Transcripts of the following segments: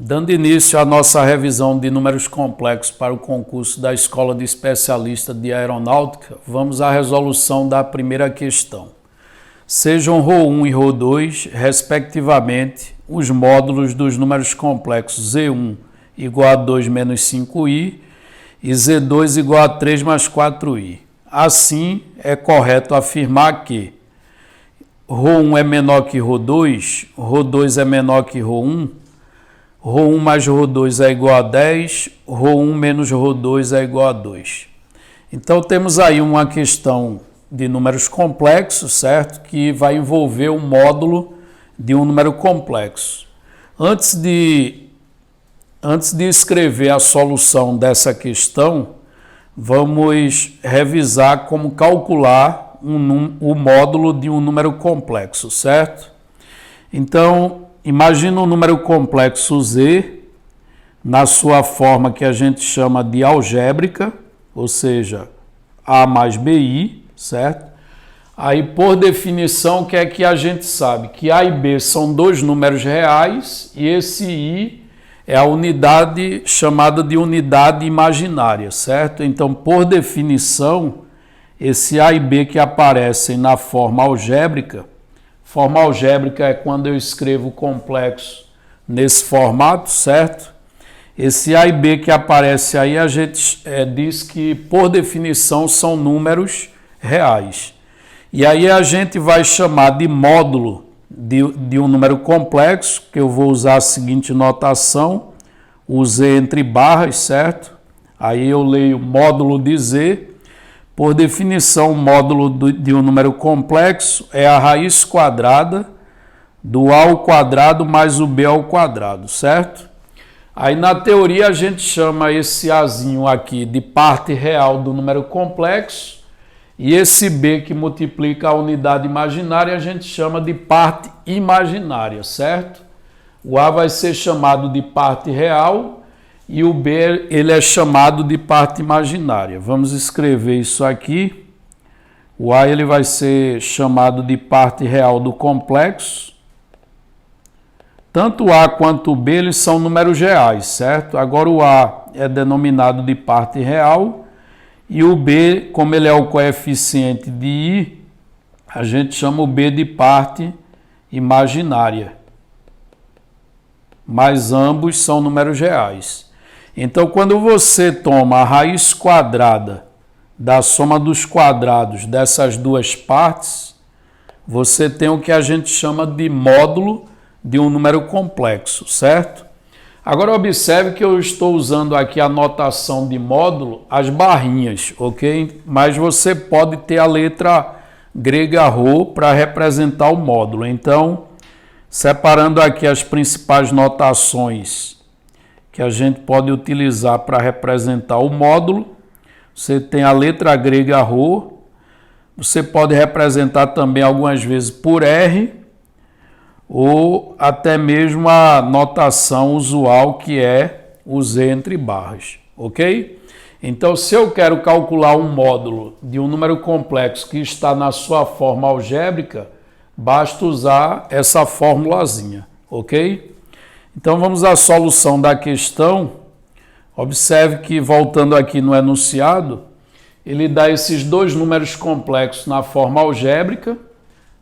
Dando início à nossa revisão de números complexos para o concurso da Escola de Especialista de Aeronáutica, vamos à resolução da primeira questão. Sejam ρ1 e ρ2, respectivamente, os módulos dos números complexos Z1 igual a 2 menos 5i e Z2 igual a 3 mais 4i. Assim, é correto afirmar que ρ1 é menor que ρ2, ρ2 é menor que ρ1, ρ1 mais ρ2 é igual a 10, ρ1 menos ρ2 é igual a 2. Então, temos aí uma questão de números complexos, certo? Que vai envolver um módulo de um número complexo. Antes de escrever a solução dessa questão, vamos revisar como calcular o módulo de um número complexo, certo? Então, imagina um número complexo Z, na sua forma que a gente chama de algébrica, ou seja, A mais BI, certo? Aí, por definição, o que é que a gente sabe? Que A e B são dois números reais e esse I é a unidade chamada de unidade imaginária, certo? Então, por definição, esse A e B que aparecem na forma algébrica é quando eu escrevo o complexo nesse formato, certo? Esse A e B que aparece aí, a gente diz que, por definição, são números reais. E aí a gente vai chamar de módulo de um número complexo, que eu vou usar a seguinte notação, o Z entre barras, certo? Aí eu leio módulo de Z. Por definição, o módulo de um número complexo é a raiz quadrada do A ao quadrado mais o B ao quadrado, certo? Aí na teoria a gente chama esse Azinho aqui de parte real do número complexo e esse B que multiplica a unidade imaginária a gente chama de parte imaginária, certo? O A vai ser chamado de parte real e o B ele é chamado de parte imaginária. Vamos escrever isso aqui. O A ele vai ser chamado de parte real do complexo. Tanto o A quanto o B eles são números reais, certo? Agora o A é denominado de parte real e o B, como ele é o coeficiente de I, a gente chama o B de parte imaginária. Mas ambos são números reais. Então, quando você toma a raiz quadrada da soma dos quadrados dessas duas partes, você tem o que a gente chama de módulo de um número complexo, certo? Agora, observe que eu estou usando aqui a notação de módulo, as barrinhas, ok? Mas você pode ter a letra grega ρ para representar o módulo. Então, separando aqui as principais notações que a gente pode utilizar para representar o módulo, você tem a letra grega ρ, você pode representar também algumas vezes por R, ou até mesmo a notação usual que é o Z entre barras, ok? Então, se eu quero calcular um módulo de um número complexo que está na sua forma algébrica, basta usar essa formulazinha, ok? Então, vamos à solução da questão. Observe que, voltando aqui no enunciado, ele dá esses dois números complexos na forma algébrica,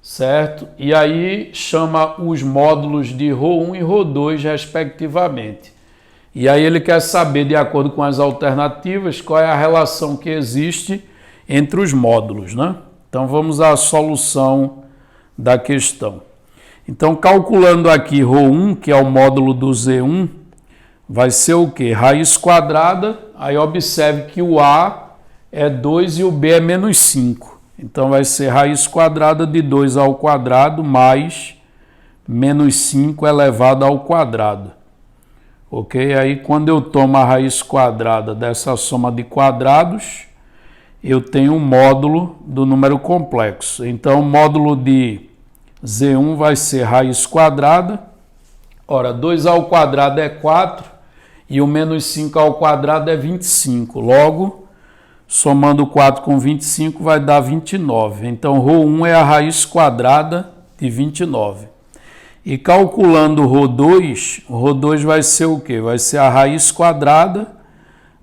certo? E aí chama os módulos de ρ1 e ρ2, respectivamente. E aí ele quer saber, de acordo com as alternativas, qual é a relação que existe entre os módulos, né? Então, vamos à solução da questão. Então, calculando aqui ρ1, que é o módulo do Z1, vai ser o quê? Raiz quadrada, aí observe que o A é 2 e o B é menos 5. Então, vai ser raiz quadrada de 2 ao quadrado mais menos 5 elevado ao quadrado. Ok? Aí, quando eu tomo a raiz quadrada dessa soma de quadrados, eu tenho um módulo do número complexo. Então, o módulo de Z1 vai ser raiz quadrada. Ora, 2 ao quadrado é 4 e o menos 5 ao quadrado é 25. Logo, somando 4 com 25 vai dar 29. Então, ρ1 é a raiz quadrada de 29. E calculando ρ2 vai ser o quê? Vai ser a raiz quadrada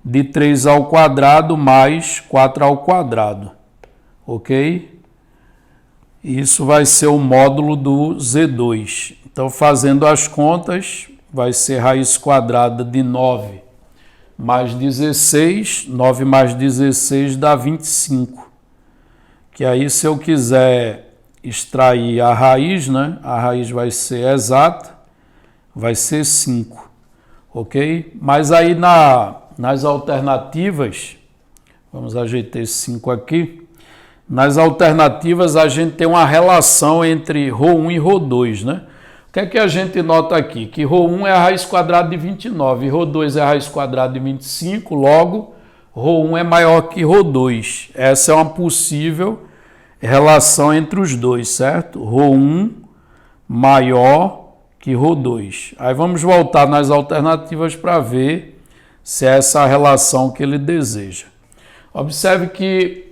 de 3 ao quadrado mais 4 ao quadrado, ok? Isso vai ser o módulo do Z2. Então, fazendo as contas, vai ser raiz quadrada de 9 mais 16, 9 mais 16 dá 25. Que aí, se eu quiser extrair a raiz, né? A raiz vai ser exata, vai ser 5, ok? Mas aí nas alternativas, vamos ajeitar esse 5 aqui, nas alternativas a gente tem uma relação entre ρ1 e ρ2, né? O que é que a gente nota aqui? Que ρ1 é a raiz quadrada de 29 e ρ2 é a raiz quadrada de 25, logo ρ1 é maior que ρ2. Essa é uma possível relação entre os dois, certo? ρ1 maior que ρ2. Aí vamos voltar nas alternativas para ver se é essa a relação que ele deseja. Observe que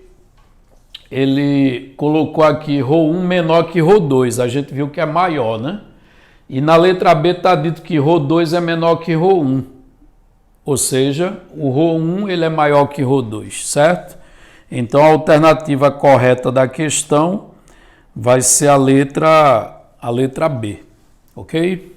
ele colocou aqui ρ1 menor que ρ2. A gente viu que é maior, né? E na letra B está dito que ρ2 é menor que ρ1. Ou seja, o ρ1 ele é maior que ρ2, certo? Então, a alternativa correta da questão vai ser a letra B, ok?